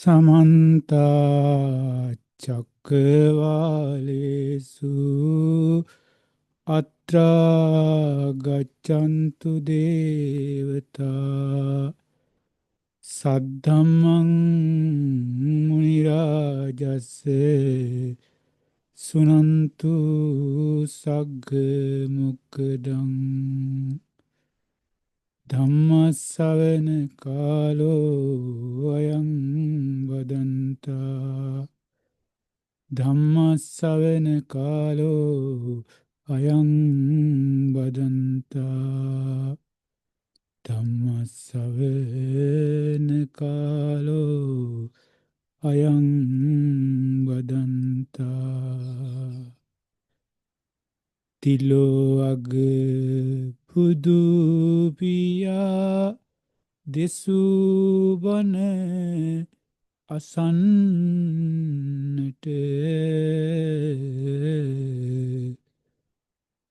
समन्ता चक्रवालेषु अत्रा गच्छन्तु देवता सद्धम्मं मुनिराजस्य सुनन्तु सग्गमुखदं ධම්මස්සවන කාලෝ අයං වදන්තා ධම්මස්සවන කාලෝ අයං වදන්තා ධම්මස්සවන කාලෝ අයං වදන්තා තිලෝ අග බුදු පියා දෙසුබන අසන්නට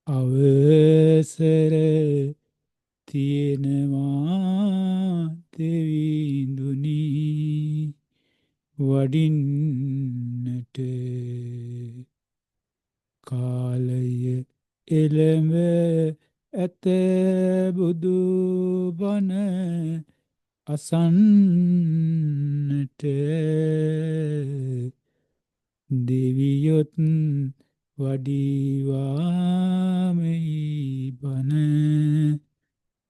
අවසර තියෙනවා දෙවිඳුනි වඩින්නට කාලය එළඹ ඇත බුදු බණ අසන්නට දෙවියොත් වඩිවාමෙහි බණ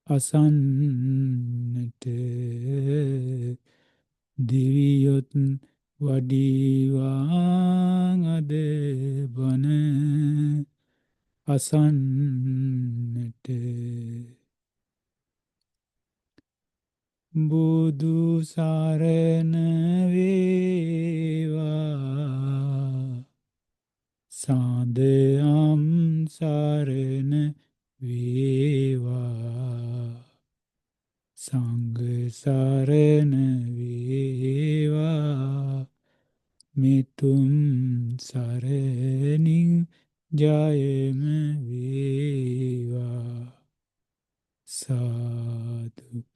අසන්නට දෙවියොත් වඩිවාං අද බණ අසන්නට බුදු සරණ වේවා සාදයම් සරණ වේවා සංඝ සරණ වේවා මෙතුම් සරණින් ජයම වේවා සාදු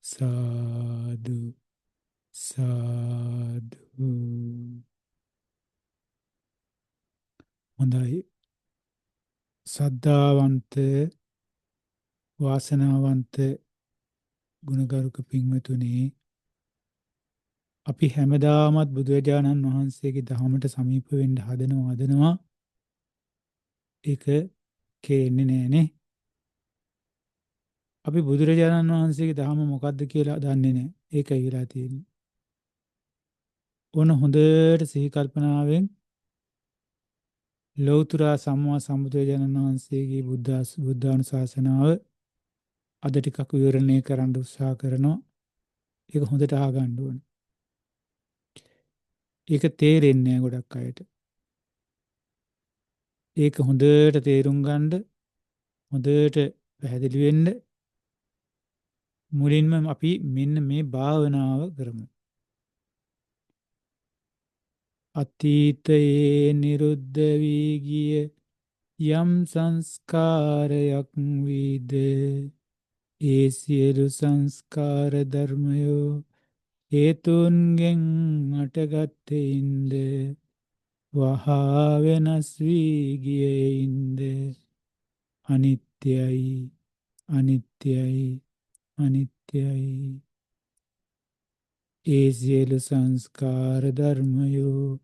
සාදු සාදු. හොඳයි සද්ධාවන්ත වාසනාවන්ත ගුණගරුක පින්වතුනි, අපි හැමදාමත් බුදුරජාණන් වහන්සේගේ දහමට සමීප වෙන්න හදනවා ඒක කෙරෙන්නේ නෑනේ. අපි බුදුරජාණන් වහන්සේගේ දහම මොකක්ද කියලා දන්නේ නෑ. ඒකයි වෙලා තියෙන්නේ. ඕන හොඳට සිහි කල්පනාවෙන් ලෞතර සම්මා සම්බුදුරජාණන් වහන්සේගේ බුද්ධානුශාසනාව අද ටිකක් විවරණය කරන්න උත්සාහ කරනවා. ඒක හොඳට අහගන්න ඕන. ඒක තේරෙන්නේ නෑ ගොඩක් අයට. ඒක හොඳට තේරුම් ගන්න, හොඳට පැහැදිලි වෙන්න මුලින්ම අපි මෙන්න මේ භාවනාව කරමු. අතීතයේ නිරුද්ධ වී ගිය යම් සංස්කාරයක් වීද ඒ සියලු සංස්කාර ධර්මයෝ හේතුන්ගෙන් අටගත්තෙයින්ද වහා වෙනස් වී ගියෙයින්ද අනිත්‍යයි අනිත්‍යයි අනිත්‍යයි. ඒ සියලු සංස්කාර ධර්මයෝ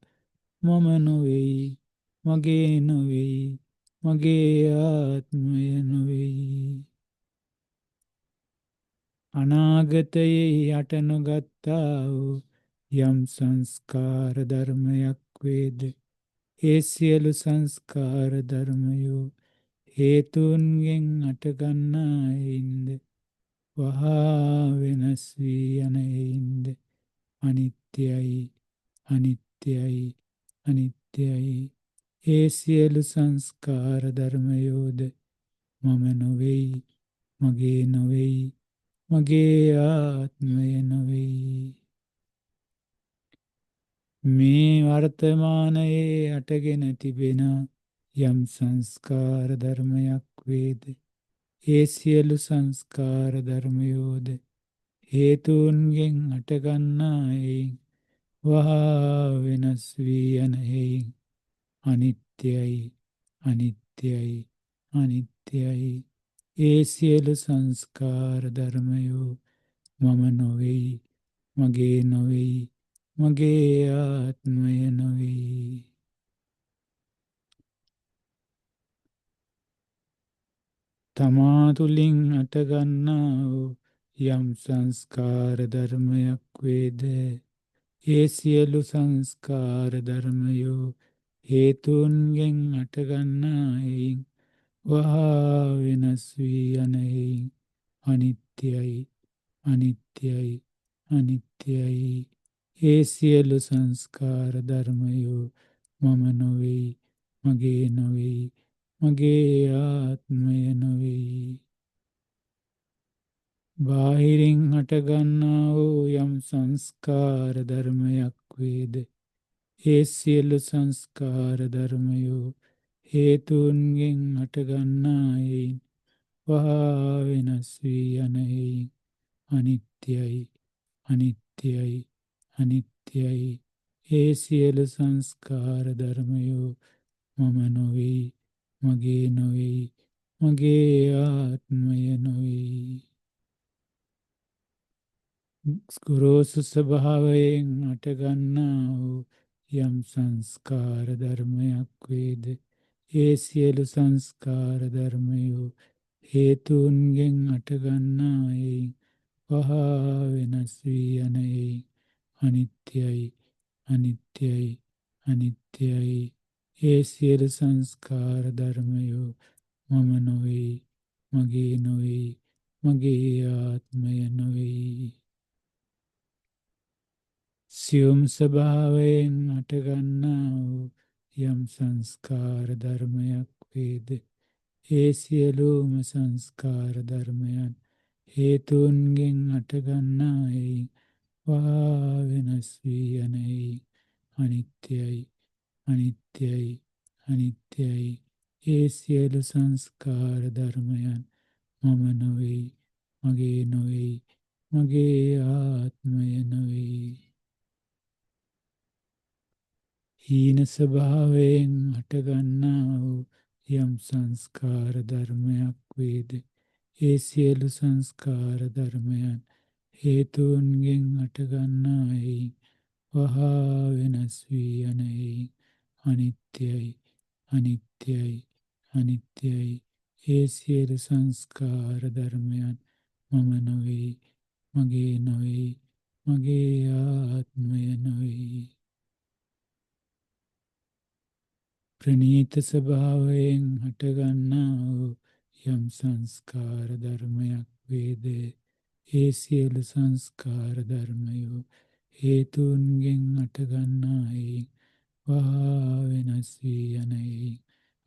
මම නොවෙයි, මගේ නොවෙයි, මගේ ආත්මය නොවෙයි. අනාගතයේ යට නොගත්තා වූ යම් සංස්කාර ධර්මයක් වේද ඒ සියලු සංස්කාර ධර්මයෝ හේතුන්ගෙන් අටගන්නායින්ද වහා වෙනස් වී යනයින්ද අනිත්‍යයි අනිත්‍යයි අනිත්‍යයි. ඒ සියලු සංස්කාර ධර්මයෝද මම නොවෙයි, මගේ නොවෙයි, මගේ ආත්මය නොවෙයි. මේ වර්තමානයේ අටගෙන තිබෙන යම් සංස්කාර ධර්මයක් වේද ඒ සියලු සංස්කාර ධර්මයෝද හේතුන්ගෙන් අටගන්නායින් වහා වෙනස් වී යන හේයින් අනිත්‍යයි අනිත්‍යයි අනිත්‍යයි. ඒ සියලු සංස්කාර ධර්මයෝ මම නොවෙයි, මගේ නොවෙයි, මගේ ආත්මය නොවෙයි. තමා තුළින් අටගන්නා වූ යම් සංස්කාර ධර්මයක් වේද, ඒ සියලු සංස්කාර ධර්මයෝ හේතුන්ගෙන් අටගන්නායින් වහා වෙනස් වී යනෙහි අනිත්‍යයි අනිත්‍යයි අනිත්‍යයි. ඒ සියලු සංස්කාර ධර්මයෝ මම නොවෙයි, මගේ නොවෙයි, මගේ ආත්මය නොවෙයි. බාහිරින් හටගන්නා වූ යම් සංස්කාර ධර්මයක් වේද, ඒ සියලු සංස්කාර ධර්මයෝ හේතුන්ගෙන් හටගන්නායින් වහා වෙනස් වී යනෙහි අනිත්‍යයි අනිත්‍යයි අනිත්‍යයි. ඒ සියලු සංස්කාර ධර්මයෝ මම නොවෙයි, මගේ නොවෙයි, මගේ ආත්මය නොවෙයි. ගොරෝසු ස්වභාවයෙන් අටගන්නා වූ යම් සංස්කාර ධර්මයක් වේද, ඒ සියලු සංස්කාර ධර්මයෝ හේතුන්ගෙන් අටගන්නායි වහා වෙනස් වී යනෙහි අනිත්‍යයි අනිත්‍යයි අනිත්‍යයි. ඒ සියලු සංස්කාර ධර්මයෝ මම නොවෙයි, මගේ නොවෙයි, මගේ ආත්මය නොවෙයි. සියුම් ස්වභාවයෙන් අටගන්නා වූ යම් සංස්කාර ධර්මයක් වේද, ඒ සියලුම සංස්කාර ධර්මයන් හේතුන්ගෙන් අටගන්නායි වහා වෙනස් වී යනෙහි අනිත්‍යයි අනිත්‍යයි අනිත්‍යයි. ඒ සියලු සංස්කාර ධර්මයන් මම නොවෙයි, මගේ නොවෙයි, මගේ ආත්මය නොවෙයි. හීන ස්වභාවයෙන් හටගන්නා වූ යම් සංස්කාර ධර්මයක් වේද, ඒ සියලු සංස්කාර ධර්මයන් හේතුන්ගෙන් හටගන්නායි වහා වෙනස් වී යනෙහි අනිත්‍යයි අනිත්‍යයි අනිත්‍යයි. ඒ සියලු සංස්කාර ධර්මයන් මම නොවෙයි, මගේ නොවෙයි, මගේ ආත්මය නොවෙයි. ප්‍රනීත ස්වභාවයෙන් හටගන්නා වූ යම් සංස්කාර ධර්මයක් වේද, ඒ සියලු සංස්කාර ධර්මයෝ හේතුන්ගෙන් හටගන්නායි වහා වෙනස් වී යනෙහි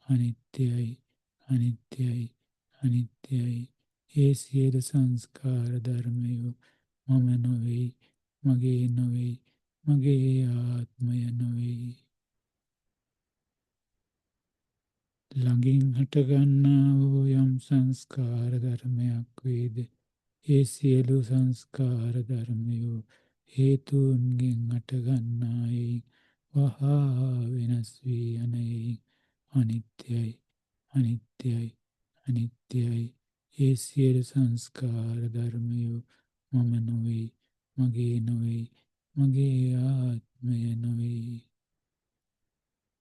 අනිත්‍යයි අනිත්‍යයි අනිත්‍යයි. ඒ සියලු සංස්කාර ධර්මයෝ මම නොවෙයි, මගේ නොවෙයි, මගේ ආත්මය නොවෙයි. ළඟින් හටගන්නා වූ යම් සංස්කාර ධර්මයක් වේද, ඒ සියලු සංස්කාර ධර්මයෝ හේතුන්ගෙන් හටගන්නායි වහා වෙනස් වී යනෙහි අනිත්‍යයි අනිත්‍යයි අනිත්‍යයි. ඒ සියලු සංස්කාර ධර්මයෝ මම නොවෙයි, මගේ නොවෙයි, මගේ ආත්මය නොවෙයි.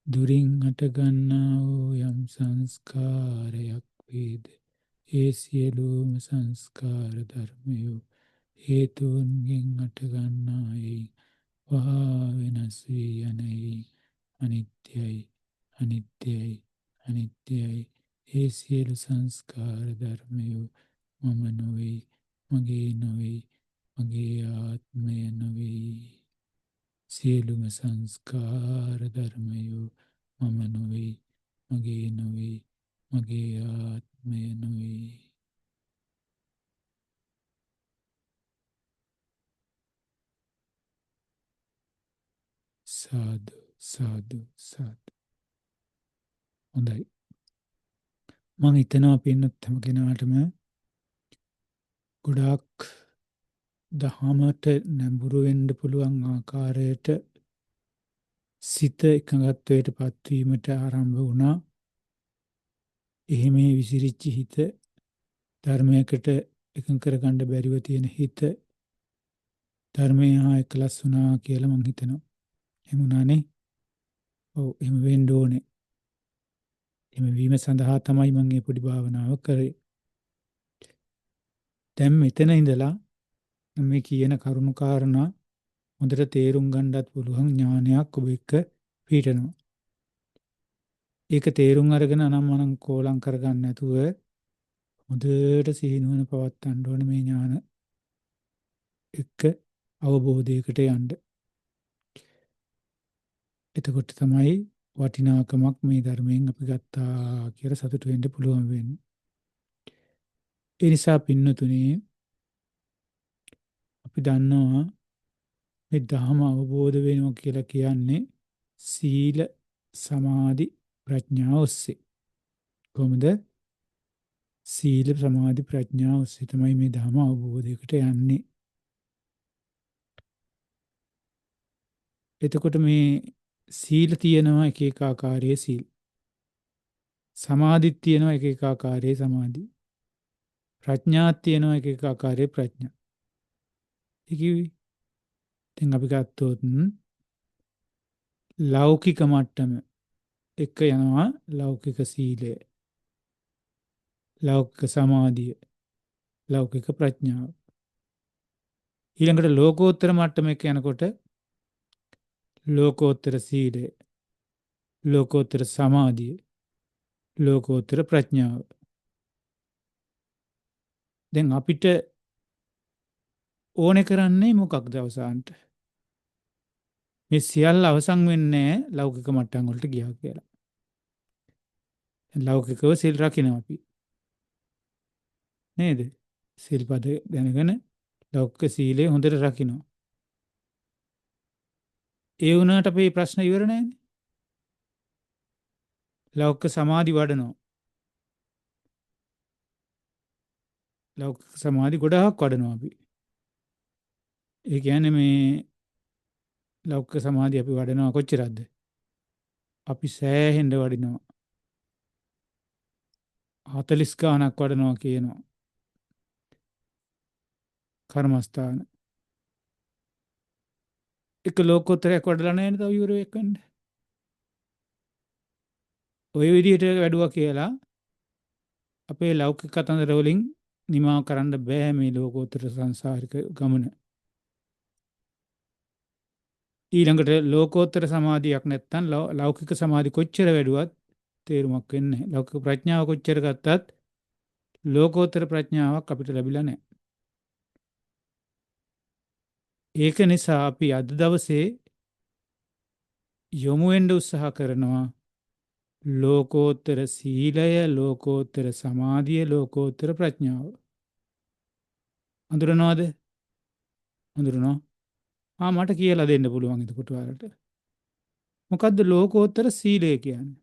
දුරින් හටගන්නා වූ යම් සංස්කාරයක් වේද, ඒ සියලුම සංස්කාර ධර්මයෝ හේතුන්ගෙන් හටගන්නායි වහා වෙනස් වී යනෙහි අනිත්‍යයි අනිත්‍යයි අනිත්‍යයි. ඒ සියලු සංස්කාර ධර්මයෝ මම නොවෙයි, මගේ නොවෙයි, මගේ ආත්මය නොවෙයි. සියලුම සංස්කාර ධර්මයෝ මම නොවෙයි, මගේ නොවෙයි, මගේ ආත්මය නොවෙයි. සාදු සාදු සාදු. හොඳයි. මං හිතනවා පින්නත් හැම කෙනාටම ගොඩාක් දහමට නැඹුරු වෙන්න පුළුවන් ආකාරයට සිත එකඟත්වයට පත්වීමට ආරම්භ වුණා. එහෙම විසිරිච්ච හිත ධර්මයකට එකඟ කරගන්න බැරිව තියෙන හිත ධර්මය හා එකලස් වුණා කියලා මං හිතනවා. එහෙම වුණානේ. ඔව් එහෙම වෙන්න ඕනේ. එහෙම වීම සඳහා තමයි මම මේ පොඩි භාවනාව කරේ. දැන් මෙතන ඉඳලා මේ කියන කරුණු කාරණා හොඳට තේරුම් ගන්නත් පුළුවන් ඥානයක් ඔබ එක්ක පිටනවා. ඒක තේරුම් අරගෙන අනම්මනම් කෝලම් කරගන්න නැතුව හොඳට සිහිනුවන පවත්වන්න ඕනේ මේ ඥාන එක්ක අවබෝධයකට යන්න. එතකොට තමයි වටිනාකමක් මේ ධර්මයෙන් අපි ගත්තා කියලා සතුටු වෙන්න පුළුවන් වෙන්නේ. ඒ නිසා පින්නතුනේ අපි දන්නවා මේ ධර්ම අවබෝධ වෙනවා කියලා කියන්නේ සීල සමාධි ප්‍රඥා ඔස්සේ. කොහොමද? සීල සමාධි ප්‍රඥා ඔස්සේ තමයි මේ ධර්ම අවබෝධයකට යන්නේ. එතකොට මේ සීල තියෙනවා එක එක ආකාරයේ සීල්. සමාධිත් තියෙනවා එක එක ආකාරයේ සමාධි. ප්‍රඥාත් තියෙනවා එක එක ආකාරයේ ප්‍රඥා. ඉකිවි. දැන් අපි ගත්තොත් ලෞකික මට්ටම එක යනවා ලෞකික සීලය. ලෞකික සමාධිය. ලෞකික ප්‍රඥාව. ඊළඟට ලෝකෝත්තර මට්ටම එක යනකොට ලෝකෝත්තර සීලය. ලෝකෝත්තර සමාධිය. ලෝකෝත්තර ප්‍රඥාව. දැන් අපිට ඕනේ කරන්නේ මොකක්ද අවසානට? මේ සියල්ල අවසන් වෙන්නේ ලෞකික මට්ටම් වලට ගියා කියලා. ලෞකිකව සිල් රකින්න අපි. නේද? සිල්පද දැනගෙන ලෞකික සීලය හොඳට රකින්න. ඒ වුණාට අපේ ප්‍රශ්න ඉවර නැහැනේ. ලෞකික සමාධි වඩනවා. ලෞකික සමාධි ගොඩාක් වඩනවා අපි. ඒ කියන්නේ මේ ලෞකික සමාධිය අපි වඩනවා කොච්චරද? අපි සෑහෙන්න වඩිනවා. 40 ගාණක් වඩනවා කියනවා. කර්මස්ථාන. එක ලෝකෝත්තරයක් වඩලා නැහැ නේද තව ඉවර වෙන්න. ඔය විදිහට වැඩුවා කියලා අපේ ලෞකික කතන්දර වලින් නිමා කරන්න බෑ මේ ලෝකෝත්තර සංසාරික ගමන. ඊළඟට ලෝකෝත්තර සමාධියක් නැත්තම් ලෞකික සමාධි කොච්චර වැඩුවත් තේරුමක් වෙන්නේ නැහැ. ලෞකික ප්‍රඥාව කොච්චර ගත්තත් ලෝකෝත්තර ප්‍රඥාවක් අපිට ලැබිලා නැහැ. ඒක නිසා අපි අද දවසේ යොමු වෙන්න උත්සාහ කරනවා ලෝකෝත්තර සීලය, ලෝකෝත්තර සමාධිය, ලෝකෝත්තර ප්‍රඥාව. අඳුරනවද? අඳුරනවා. මට කියලා දෙන්න පුළුවන් එතකොට ඔයාලට. මොකද්ද ලෝකෝත්තර සීලය කියන්නේ?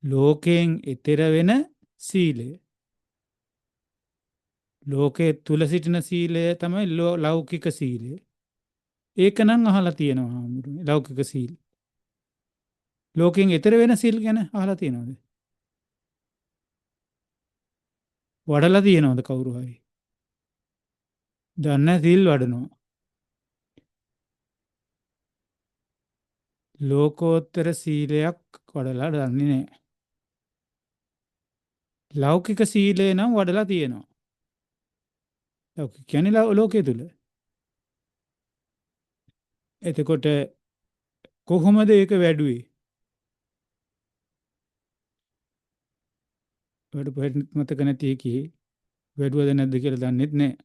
ලෝකයෙන් ඈතර වෙන සීලය. ලෝකයේ තුල සිටින සීලය තමයි ලෞකික සීලය. ඒක නම් අහලා තියෙනවා හාමුදුරනේ ලෞකික සීල. ලෝකයෙන් ඈතර වෙන සීල් ගැන අහලා තියෙනවද? වඩලා තියෙනවද කවුරු හරි? දන්නේ සීල් වඩනවා. ලෝකෝත්තර සීලයක් වඩලා දන්නේ නැහැ. ලෞකික සීලය නම් වඩලා තියෙනවා. ලෞකික කියන්නේ ලෝකයේ තුල. එතකොට කොහොමද ඒක වැඩුවේ? වැඩ මතක නැති එකේ වැඩුවද නැද්ද කියලා දන්නෙත් නැහැ.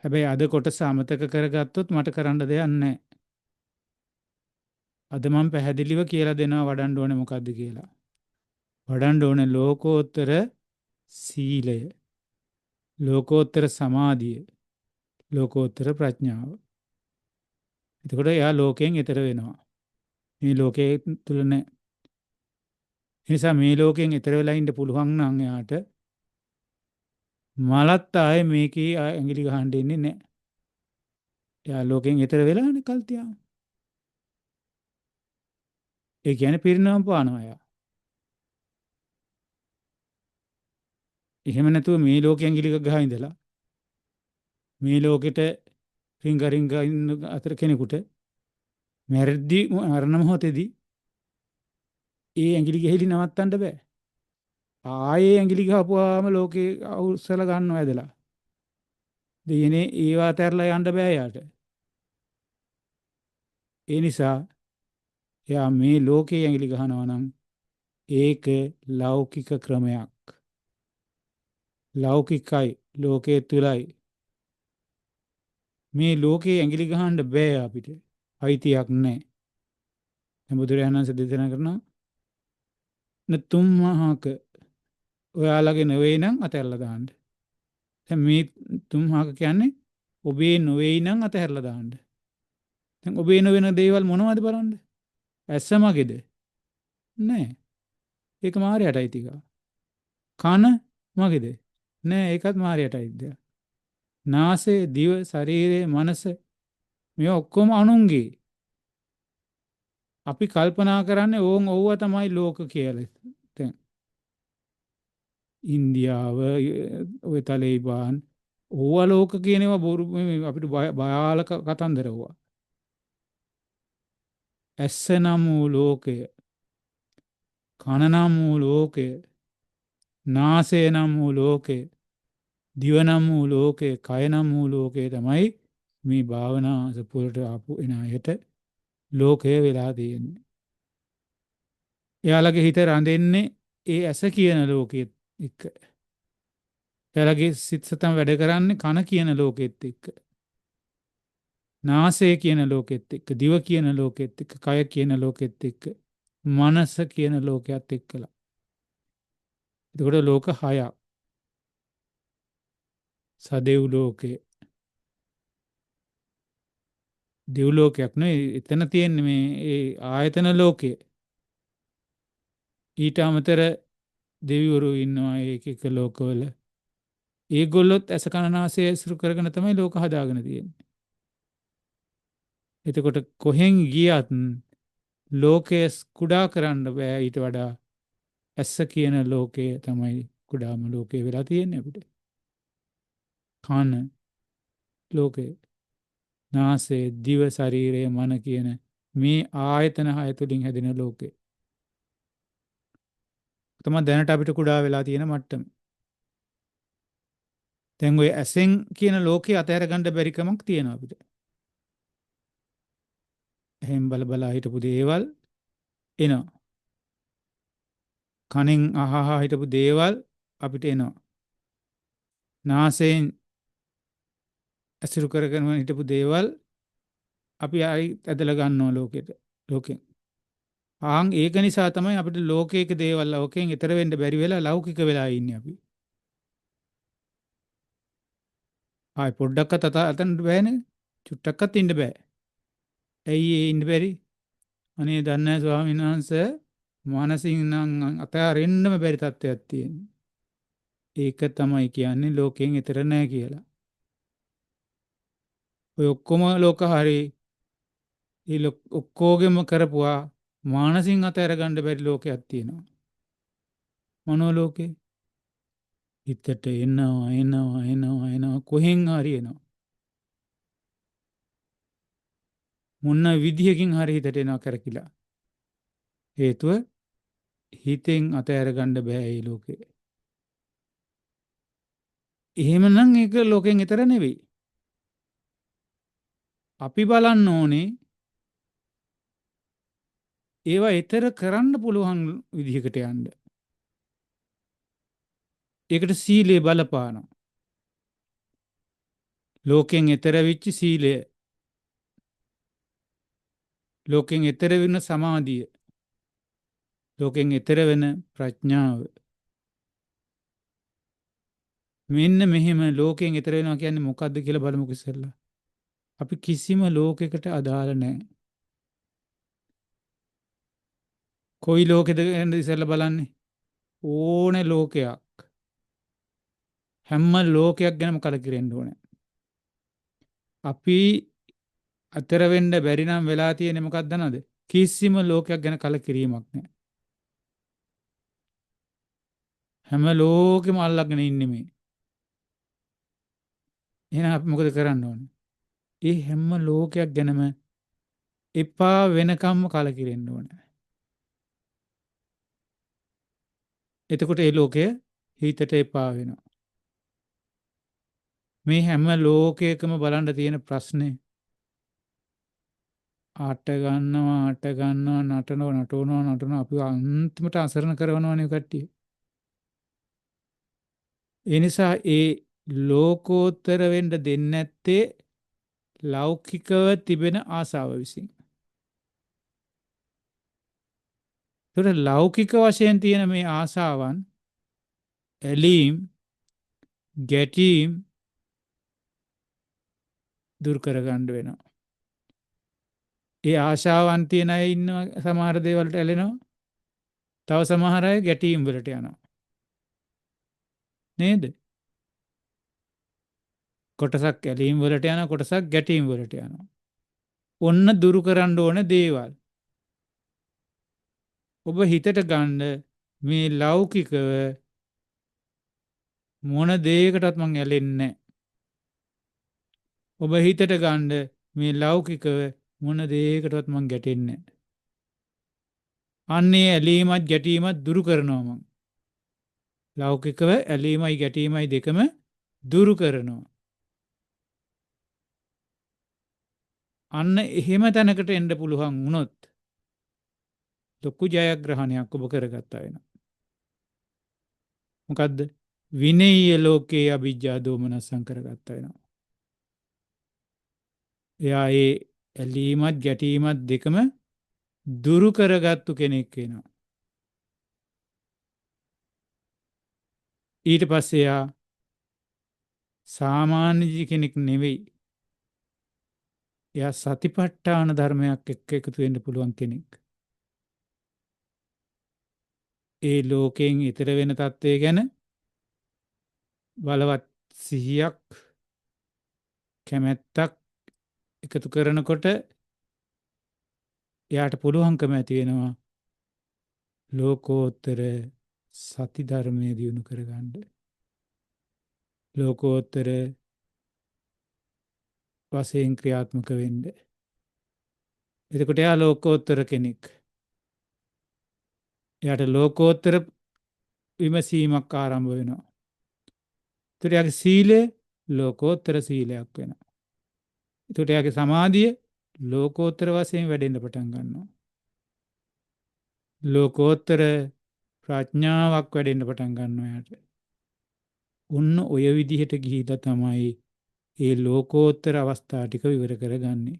හැබැයි අද කොටස අමතක කරගත්තොත් මට කරන්න දෙයක් නැහැ. අද මම පැහැදිලිව කියලා දෙනවා වඩන්න ඕනේ මොකද්ද කියලා. වඩන්න ඕනේ ලෝකෝත්තර සීලය. ලෝකෝත්තර සමාධිය. ලෝකෝත්තර ප්‍රඥාව. එතකොට එයා ලෝකයෙන් ඈතර වෙනවා. මේ ලෝකයේ තුල නැහැ. ඒ නිසා මේ ලෝකයෙන් ඈතර වෙලා ඉන්න පුළුවන් නම් එයාට මලත් ආයේ මේකේ ඇඟිලි ගහන්න දෙන්නේ නැහැ. එයා ලෝකෙන් ඈතර වෙලානේ කල් තියාම. ඒ කියන්නේ පිරිනවම් පානවා එයා. එහෙම නැතුව මේ ලෝකෙන් ඇඟිලි ගහ ඉඳලා මේ ලෝකෙට රිංග ඉන්න අතර කෙනෙකුට මැරෙද්දී මරණ මොහොතේදී ඒ ඇඟිලි ගෙහිලි නවත්තන්න බෑ. ආයේ ඇඟිලි ගහපුවාම ලෝකේ අවුස්සල ගන්නවා ඇදලා. දෙයනේ ඒවා අතහැරලා යන්න බෑ යාට. ඒ නිසා එයා මේ ලෝකේ ඇඟිලි ගහනවා නම් ඒක ලෞකික ක්‍රමයක්. ලෞකිකයි ලෝකයේ තුලයි. මේ ලෝකේ ඇඟිලි ගහන්න බෑ අපිට. අයිතියක් නැහැ. දැන් බුදුරජාණන් වහන්සේ දේශනා කරනවා නතුම් මහක ඔයාලගේ නෙවෙයි නම් අතහැරලා දාන්න. දැන් මේ තුම්හාක කියන්නේ ඔබේ නොවේයි නම් අතහැරලා දාන්න. දැන් ඔබේ නොවන දේවල් මොනවද බලන්න? ඇස මගේද? නෑ. ඒක මායයටයි තිකා. කන මගේද? නෑ ඒකත් මායයටයි දෙයක්. නාසය, දිව, ශරීරය, මනස මේ ඔක්කොම අනුන්ගේ. අපි කල්පනා කරන්නේ ඕන් ඔව්ව තමයි ලෝක කියලා. දැන් ඉන්දියාව ඔය තලේබාන් ඕවා ලෝක කියනවා බොරු අපිට භයානක කතන්දර ඕවා. ඇස්ස නම් වූ ලෝකය, කන නම් වූ ලෝකය, නාසය නම් වූ ලෝකය, දිව නම් වූ ලෝකය, කය නම් වූ ලෝකය තමයි මේ භාවනා සපුරට ආපු එන අයට ලෝකය වෙලා තියෙන්නේ. එයාලගේ හිත රැඳෙන්නේ ඒ ඇස කියන ලෝකෙත් එක්ක. එයාලගේ සිත සතන් වැඩ කරන්නේ කන කියන ලෝකෙත් එක්ක. නාසය කියන ලෝකෙත් එක්ක, දිව කියන ලෝකෙත් එක්ක, කය කියන ලෝකෙත් එක්ක, මනස කියන ලෝකයක් එක්කලා. එතකොට ලෝක 6ක්. සදෙව් ලෝකේ. දෙව් ලෝකයක් නෙවෙයි එතන තියෙන්නේ මේ ඒ ආයතන ලෝකේ. ඊට අමතර දෙවිවරු ඉන්නවා ඒක එක ලෝකවල. ඒගොල්ලොත් ඇස කන නාසය ඇසුරු කරගෙන තමයි ලෝක හදාගෙන තියෙන්නේ. එතකොට කොහෙන් ගියත් ලෝකය කුඩා කරන්න බෑ ඊට වඩා ඇස්ස කියන ලෝකය තමයි කුඩාම ලෝකය වෙලා තියෙන්නේ අපිට. කන ලෝකය, නාසය, දිව, ශරීරය, මන කියන මේ ආයතන හය තුලින් හැදෙන ලෝකය. තමයි දැනට අපිට කුඩා වෙලා තියෙන මට්ටම. දැන් ඔය ඇසෙන් කියන ලෝකේ අතහැර ගන්න බැරි කමක් තියෙනවා අපිට. එහෙන් බල බලා හිටපු දේවල් එනවා. කනෙන් අහහා හිටපු දේවල් අපිට එනවා. නාසයෙන් ඇසුරු කරගෙන හිටපු දේවල් අපි ආයි ඇදලා ගන්නවා ලෝකෙට. ලෝකෙන්. ආන් ඒක නිසා තමයි අපිට ලෝකයක දේවල් ලෝකයෙන් ඈතර වෙන්න බැරි වෙලා ලෞකික වෙලා ඉන්නේ අපි. ආයි පොඩ්ඩක්වත් අතන්න බෑනේ. චුට්ටක්වත් ඉන්න බෑ. ඇයි ඒ ඉන්න බැරි? අනේ දන්නේ නැහැ ස්වාමීන් වහන්සේ මානසින් නම් අතරින්නම බැරි තත්ත්වයක් තියෙනවා. ඒක තමයි කියන්නේ ලෝකයෙන් ඈතර නැහැ කියලා. ඔය ඔක්කොම ලෝක හරි ඒ ඔක්කොගෙම කරපුවා මානසින් අතහැර ගන්න බැරි ලෝකයක් තියෙනවා. මනෝ ලෝකේ හිතට එනවා කොහෙන් හරි එනවා. මොන විදියකින් හරි හිතට එනවා කරකිලා. හේතුව හිතෙන් අතහැර ගන්න බෑ මේ ලෝකේ. එහෙමනම් ඒක ලෝකෙන් ඈතර නෙවෙයි. අපි බලන්න ඕනේ ඒවා ඈතර කරන්න පුළුවන් විදිහකට යන්න. ඒකට සීලය බලපානවා. ලෝකෙන් ඈතර වෙච්ච සීලය. ලෝකෙන් ඈතර වෙන සමාධිය. ලෝකෙන් ඈතර වෙන ප්‍රඥාව. මෙන්න මෙහෙම ලෝකෙන් ඈතර වෙනවා කියන්නේ මොකද්ද කියලා බලමුකෝ ඉස්සෙල්ලා. අපි කිසිම ලෝකයකට අදාළ නැහැ. කොයි ලෝකෙද ඉස්සෙල්ලා බලන්නේ? ඕනේ ලෝකයක්. හැම ලෝකයක් ගැනම කලකිරෙන්න ඕනේ. අපි අතර වෙන්න බැරි නම් වෙලා තියෙන්නේ මොකක්ද දන්නවද? කිසිම ලෝකයක් ගැන කලකිරීමක් නැහැ. හැම ලෝකෙම අල්ලගෙන ඉන්නේ මේ. එහෙනම් අපි මොකද කරන්න ඕනේ? ඒ හැම ලෝකයක් ගැනම එපා වෙනකම්ම කලකිරෙන්න ඕනේ. එතකොට ඒ ලෝකය හිතට එපා වෙනවා. මේ හැම ලෝකයකම බලන්න තියෙන ප්‍රශ්නේ ආට ගන්නවා නටනවා අපි අන්තිමට අසරණ කරනවනේ කට්ටිය. ඒ නිසා ඒ ලෝකෝත්තර වෙන්න දෙන්නේ නැත්තේ ලෞකිකව තිබෙන ආසාව විසින්. ඒතර ලෞකික වශයෙන් තියෙන මේ ආසාවන් ඇලීම් ගැටීම් දුරු කරගන්න වෙනවා. ඒ ආශාවන් තියෙන අය ඉන්නවා සමහර දේවල්ට ඇලෙනවා. තව සමහර අය ගැටීම් වලට යනවා. නේද? කොටසක් ඇලීම් වලට යනවා කොටසක් ගැටීම් වලට යනවා. ඔන්න දුරු කරන්න ඕන දේවල්. ඔබ හිතට ගන්න මේ ලෞකිකව මොන දෙයකටත් මං ඇලෙන්නේ නැහැ. ඔබ හිතට ගන්න මේ ලෞකිකව මොන දෙයකටවත් මං ගැටෙන්නේ නැහැ. අන්නේ ඇලීමත් ගැටීමත් දුරු කරනවා මං. ලෞකිකව ඇලීමයි ගැටීමයි දෙකම දුරු කරනවා. අන්න එහෙම තැනකට එන්න පුළුවන් වුණොත් ලොකු ජයග්‍රහණයක් ඔබ කරගත්තා වෙනවා. මොකද්ද? විනේය ලෝකේ අවිජ්ජා දෝමනස්සං කරගත්තා වෙනවා. එයා ඒ ඇලීමත් ගැටීමත් දෙකම දුරු කරගත්තු කෙනෙක් වෙනවා. ඊට පස්සේ එයා සාමාන්‍ය කෙනෙක් නෙවෙයි. එයා සතිපට්ඨාන ධර්මයක් එක්ක එකතු වෙන්න පුළුවන් කෙනෙක්. ඒ ලෝකයෙන් ඈතර වෙන තත්ත්වය ගැන බලවත් සිහියක් කැමැත්තක් එකතු කරනකොට එයාට පුළුවන්කම ඇති වෙනවා ලෝකෝත්තර සති ධර්මයේ දියුණු කරගන්න. ලෝකෝත්තර වශයෙන් ක්‍රියාත්මක වෙන්න. එතකොට එයා ලෝකෝත්තර කෙනෙක්. එයාට ලෝකෝත්තර විමසීමක් ආරම්භ වෙනවා. එතකොට එයාගේ සීලය ලෝකෝත්තර සීලයක් වෙනවා. එතකොට එයාගේ සමාධිය ලෝකෝත්තර වශයෙන් වැඩෙන්න පටන් ගන්නවා. ලෝකෝත්තර ප්‍රඥාවක් වැඩෙන්න පටන් ගන්නවා එයාට. ඔන්න ඔය විදිහට ගිහිලා තමයි ඒ ලෝකෝත්තර අවස්ථා ටික විවර කරගන්නේ.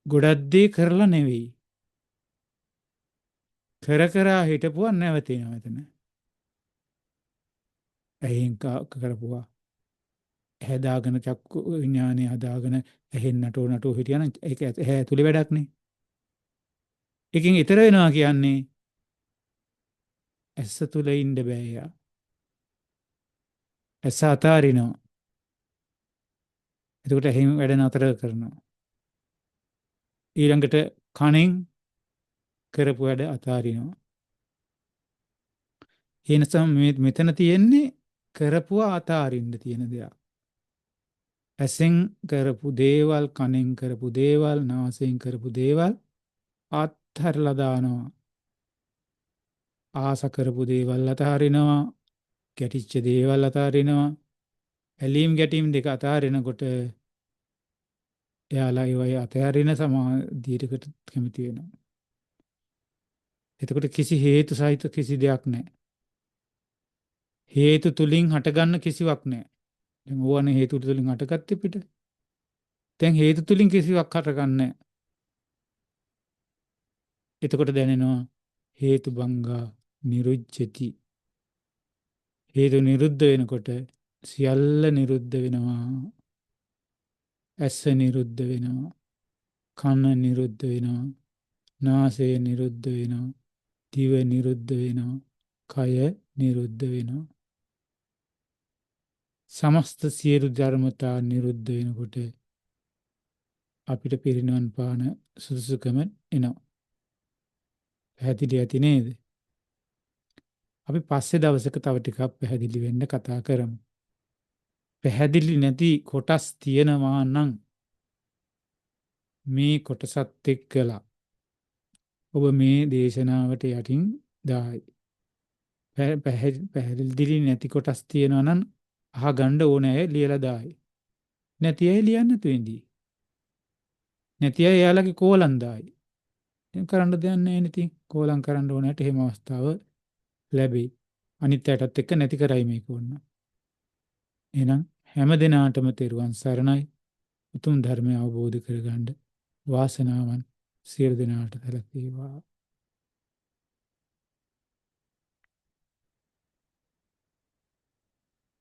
ගොඩක් දේ කරලා නෙවෙයි. කර හිටපුවා නැවතිනවා එතන. ඇහෙන් කරපුවා. හැදාගෙන චක්කු විඥානය හදාගෙන ඇහෙන් නටෝ හිටියනම් ඒක ඇහැ ඇතුලේ වැඩක් නේ. එකකින් ඊතර වෙනවා කියන්නේ ඇස තුල ඉන්න බෑ යා. ඇස අතාරිනවා. එතකොට ඇහෙන් වැඩ නතර කරනවා. ඊළඟට කනෙන් කරපු වැඩ අතාරිනවා. ඒ නිසා මෙතන තියෙන්නේ කරපුවා අතාරින්න තියෙන දෙයක්. ඇසෙන් කරපු දේවල්, කනෙන් කරපු දේවල්, නාසයෙන් කරපු දේවල් අත්හැරලා දානවා. ආස කරපු දේවල් අතහරිනවා. ගැටිච්ච දේවල් අතහරිනවා. ඇලීම් ගැටීම් දෙක අතහරිනකොට එයාලා ඒවයි අතහරින සමාධියකට කැමති වෙනවා. එතකොට කිසි හේතු සහිත කිසි දෙයක් නැහැ. හේතු තුලින් හටගන්න කිසිවක් නැහැ. දැන් ඕවනේ හේතු තුලින් හටගත්තේ පිට. දැන් හේතු තුලින් කිසිවක් හටගන්නේ නැහැ. එතකොට දැනෙනවා හේතු බංගා නිරුච්චති. හේතු නිරුද්ධ වෙනකොට සියල්ල නිරුද්ධ වෙනවා. ඇස නිරුද්ධ වෙනවා. කන නිරුද්ධ වෙනවා. නාසය නිරුද්ධ වෙනවා. දිව නිරුද්ධ වෙනවා. කය නිරුද්ධ වෙනවා. සමස්ත සියලු ධර්මතා නිරුද්ධ වෙනකොට අපිට පිරිනිවන් පාන සුදුසුකම එනවා. පැහැදිලි ඇති නේද? අපි පස්සේ දවසක තව ටිකක් පැහැදිලි වෙන්න කතා කරමු. පැහැදිලි නැති කොටස් තියෙනවා නම් මේ කොටසත් එක්කලා ඔබ මේ දේශනාවට යටින් දායි. පැහැදිලි නැති කොටස් තියෙනවා නම් අහගන්න ඕන අය ලියලා දායි. නැති අය ලියන්න නැතු ඉඳී. නැති අය එයාලගේ කෝලම් දායි. දැන් කරන්න දෙයක් නැහැ නේ. ඉතින් කෝලම් කරන්න ඕනට එහෙම අවස්ථාව ලැබෙයි. අනිත් අයටත් එක්ක නැති කරයි මේක ඕන. එහෙනම් හැම දිනාටම තෙරුවන් සරණයි. උතුම් ධර්මය අවබෝධ කරගන්න වාසනාවන් සියලු දෙනාට සැලසේවා.